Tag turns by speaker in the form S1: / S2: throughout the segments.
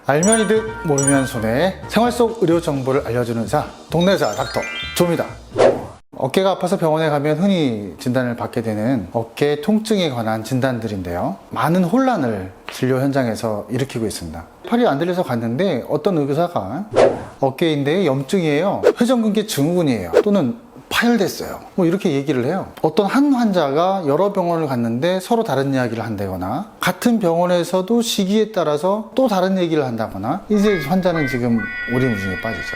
S1: 알면 이득 모르면 손해 생활 속 의료 정보를 알려주는 의사 동네 의사 닥터 조입니다. 어깨가 아파서 병원에 가면 흔히 진단을 받게 되는 어깨 통증에 관한 진단들인데요, 많은 혼란을 진료 현장에서 일으키고 있습니다. 팔이 안 들려서 갔는데 어떤 의사가 어깨인데 염증이에요, 회전근개 증후군이에요, 또는 파열됐어요, 뭐 이렇게 얘기를 해요. 어떤 한 환자가 여러 병원을 갔는데 서로 다른 이야기를 한다거나, 같은 병원에서도 시기에 따라서 또 다른 얘기를 한다거나, 이제 환자는 지금 오리무중에 빠지죠.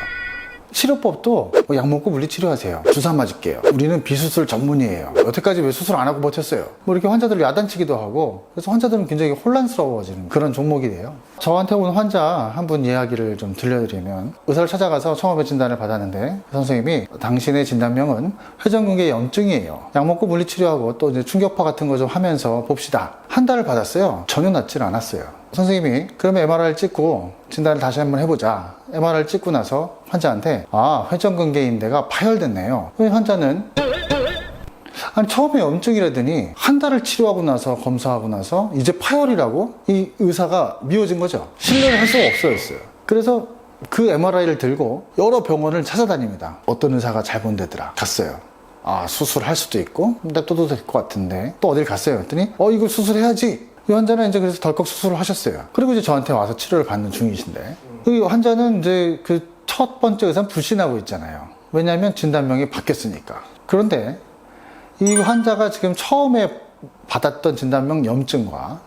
S1: 치료법도 약 먹고 물리치료하세요, 주사 맞을게요, 우리는 비수술 전문이에요, 여태까지 왜 수술 안 하고 버텼어요, 뭐 이렇게 환자들을 야단치기도 하고, 그래서 환자들은 굉장히 혼란스러워지는 그런 종목이 돼요. 저한테 온 환자 한 분 이야기를 좀 들려드리면, 의사를 찾아가서 처음에 진단을 받았는데 선생님이 당신의 진단명은 회전근개 염증이에요, 약 먹고 물리치료하고 또 이제 충격파 같은 거 좀 하면서 봅시다. 한 달을 받았어요. 전혀 낫질 않았어요. 선생님이 그러면 MRI를 찍고 진단을 다시 한번 해보자. MRI를 찍고 나서 환자한테 회전근개인대가 파열됐네요. 환자는 아니 처음에 염증이라더니 한 달을 치료하고 나서 검사하고 나서 이제 파열이라고? 이 의사가 미워진 거죠. 신뢰를 할 수가 없어졌어요. 그래서 그 MRI를 들고 여러 병원을 찾아다닙니다. 어떤 의사가 잘 본데더라. 갔어요. 수술할 수도 있고 냅둬도 될 것 같은데, 또 어딜 갔어요. 그랬더니 이거 수술해야지. 이 환자는 이제 그래서 덜컥 수술을 하셨어요. 그리고 이제 저한테 와서 치료를 받는 중이신데, 이 환자는 이제 그 첫 번째 의사는 불신하고 있잖아요. 왜냐하면 진단명이 바뀌었으니까. 그런데 이 환자가 지금 처음에 받았던 진단명 염증과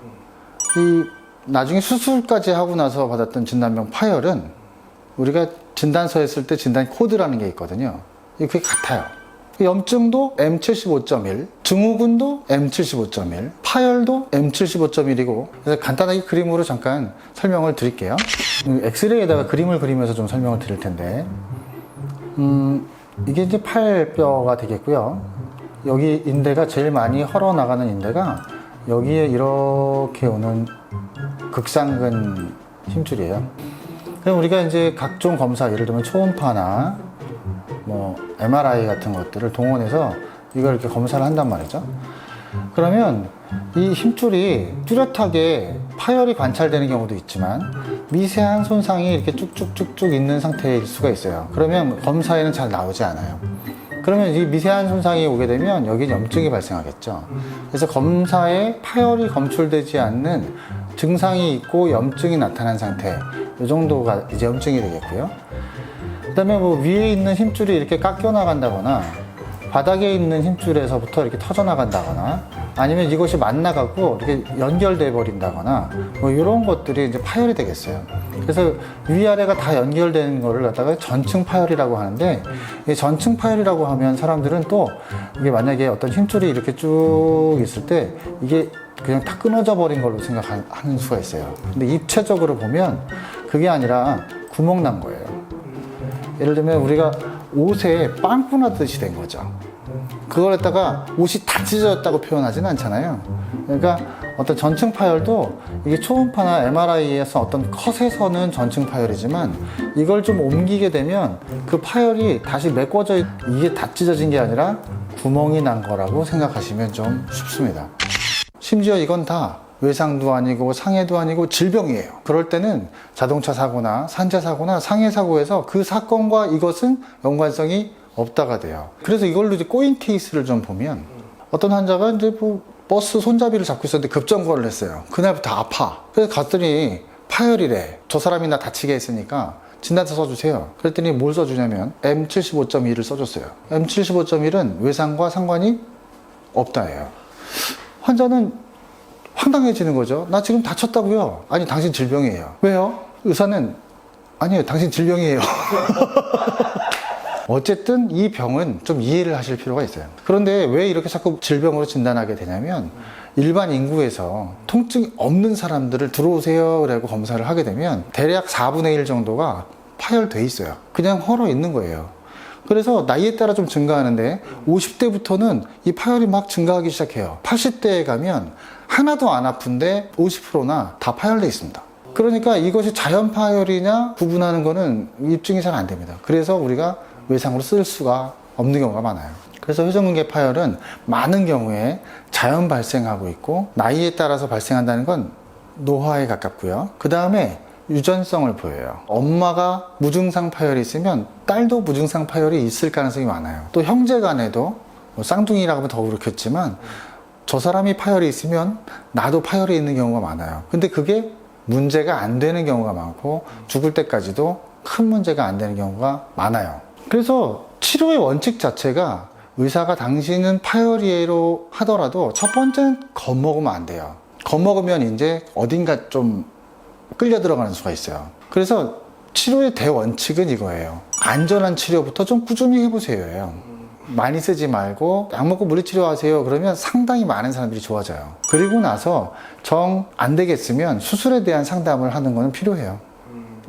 S1: 이 나중에 수술까지 하고 나서 받았던 진단명 파열은, 우리가 진단서에 쓸 때 진단 코드라는 게 있거든요. 그게 같아요. 염증도 M75.1, 증후군도 M75.1, 파열도 M75.1이고, 그래서 간단하게 그림으로 잠깐 설명을 드릴게요. 엑스레이에다가 그림을 그리면서 좀 설명을 드릴 텐데, 이게 이제 팔뼈가 되겠고요. 여기 인대가 제일 많이 헐어나가는 인대가 여기에 이렇게 오는 극상근 힘줄이에요. 그럼 우리가 이제 각종 검사, 예를 들면 초음파나 뭐 MRI 같은 것들을 동원해서 이걸 이렇게 검사를 한단 말이죠. 그러면 이 힘줄이 뚜렷하게 파열이 관찰되는 경우도 있지만 미세한 손상이 이렇게 쭉쭉쭉쭉 있는 상태일 수가 있어요. 그러면 검사에는 잘 나오지 않아요. 그러면 이 미세한 손상이 오게 되면 여기 염증이 발생하겠죠. 그래서 검사에 파열이 검출되지 않는 증상이 있고 염증이 나타난 상태, 이 정도가 이제 염증이 되겠고요. 그 다음에 뭐 위에 있는 힘줄이 이렇게 깎여 나간다거나, 바닥에 있는 힘줄에서부터 이렇게 터져 나간다거나, 아니면 이것이 맞나가고 이렇게 연결돼 버린다거나, 뭐 이런 것들이 이제 파열이 되겠어요. 그래서 위아래가 다 연결되는 거를 갖다가 전층 파열이라고 하는데, 이 전층 파열이라고 하면 사람들은 또 이게 만약에 어떤 힘줄이 이렇게 쭉 있을 때 이게 그냥 다 끊어져 버린 걸로 생각하는 수가 있어요. 근데 입체적으로 보면 그게 아니라 구멍 난 거예요. 예를 들면 우리가 옷에 빵꾸 나듯이 된 거죠. 그걸 갖다가 옷이 다 찢어졌다고 표현하지는 않잖아요. 그러니까 어떤 전층 파열도 이게 초음파나 MRI에서 어떤 컷에서는 전층 파열이지만, 이걸 좀 옮기게 되면 그 파열이 다시 메꿔져, 이게 다 찢어진 게 아니라 구멍이 난 거라고 생각하시면 좀 쉽습니다. 심지어 이건 다 외상도 아니고 상해도 아니고 질병이에요. 그럴 때는 자동차 사고나 산재 사고나 상해 사고에서 그 사건과 이것은 연관성이 없다가 돼요. 그래서 이걸로 이제 꼬인 케이스를 좀 보면, 어떤 환자가 이제 뭐 버스 손잡이를 잡고 있었는데 급정거를 했어요. 그날부터 아파. 그래서 갔더니 파열이래. 저 사람이 나 다치게 했으니까 진단서 써주세요. 그랬더니 뭘 써주냐면 M75.1을 써줬어요. M75.1은 외상과 상관이 없다예요. 환자는 황당해지는 거죠. 나 지금 다쳤다고요. 아니, 당신 질병이에요. 왜요? 의사는 아니에요, 당신 질병이에요. 어쨌든 이 병은 좀 이해를 하실 필요가 있어요. 그런데 왜 이렇게 자꾸 질병으로 진단하게 되냐면, 일반 인구에서 통증이 없는 사람들을 들어오세요 그러고 검사를 하게 되면 대략 4분의 1 정도가 파열돼 있어요. 그냥 헐어 있는 거예요. 그래서 나이에 따라 좀 증가하는데 50대부터는 이 파열이 막 증가하기 시작해요. 80대에 가면 하나도 안 아픈데 50%나 다 파열돼 있습니다. 그러니까 이것이 자연 파열이냐 구분하는 거는 입증이 잘 안 됩니다. 그래서 우리가 외상으로 쓸 수가 없는 경우가 많아요. 그래서 회전근개 파열은 많은 경우에 자연 발생하고 있고, 나이에 따라서 발생한다는 건 노화에 가깝고요. 그 다음에 유전성을 보여요. 엄마가 무증상 파열이 있으면 딸도 무증상 파열이 있을 가능성이 많아요. 또 형제 간에도 뭐 쌍둥이라고 하면 더 그렇겠지만 저 사람이 파열이 있으면 나도 파열이 있는 경우가 많아요. 근데 그게 문제가 안 되는 경우가 많고 죽을 때까지도 큰 문제가 안 되는 경우가 많아요. 그래서 치료의 원칙 자체가 의사가 당신은 파열이에로 하더라도 첫 번째는 겁먹으면 안 돼요. 겁먹으면 이제 어딘가 좀 끌려 들어가는 수가 있어요. 그래서 치료의 대원칙은 이거예요. 안전한 치료부터 좀 꾸준히 해보세요. 많이 쓰지 말고 약 먹고 물리치료하세요. 그러면 상당히 많은 사람들이 좋아져요. 그리고 나서 정 안 되겠으면 수술에 대한 상담을 하는 거는 필요해요.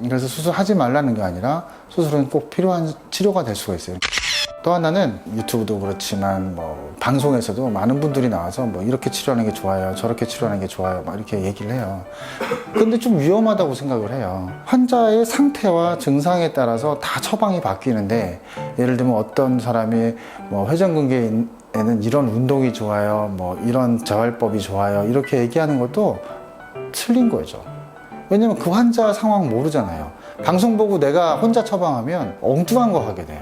S1: 그래서 수술하지 말라는 게 아니라 수술은 꼭 필요한 치료가 될 수가 있어요. 또 하나는 유튜브도 그렇지만 뭐 방송에서도 많은 분들이 나와서 뭐 이렇게 치료하는 게 좋아요, 저렇게 치료하는 게 좋아요, 막 이렇게 얘기를 해요. 근데 좀 위험하다고 생각을 해요. 환자의 상태와 증상에 따라서 다 처방이 바뀌는데, 예를 들면 어떤 사람이 뭐 회전근개에는 이런 운동이 좋아요, 뭐 이런 재활법이 좋아요, 이렇게 얘기하는 것도 틀린 거죠. 왜냐면 그 환자 상황 모르잖아요. 방송 보고 내가 혼자 처방하면 엉뚱한 거 하게 돼요.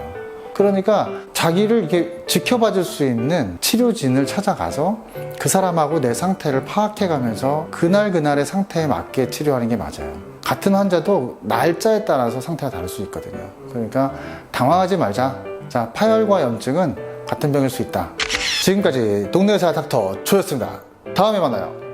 S1: 그러니까 자기를 이렇게 지켜봐 줄 수 있는 치료진을 찾아가서 그 사람하고 내 상태를 파악해 가면서 그날그날의 상태에 맞게 치료하는 게 맞아요. 같은 환자도 날짜에 따라서 상태가 다를 수 있거든요. 그러니까 당황하지 말자. 자, 파열과 염증은 같은 병일 수 있다. 지금까지 동네 의사 닥터 조였습니다. 다음에 만나요.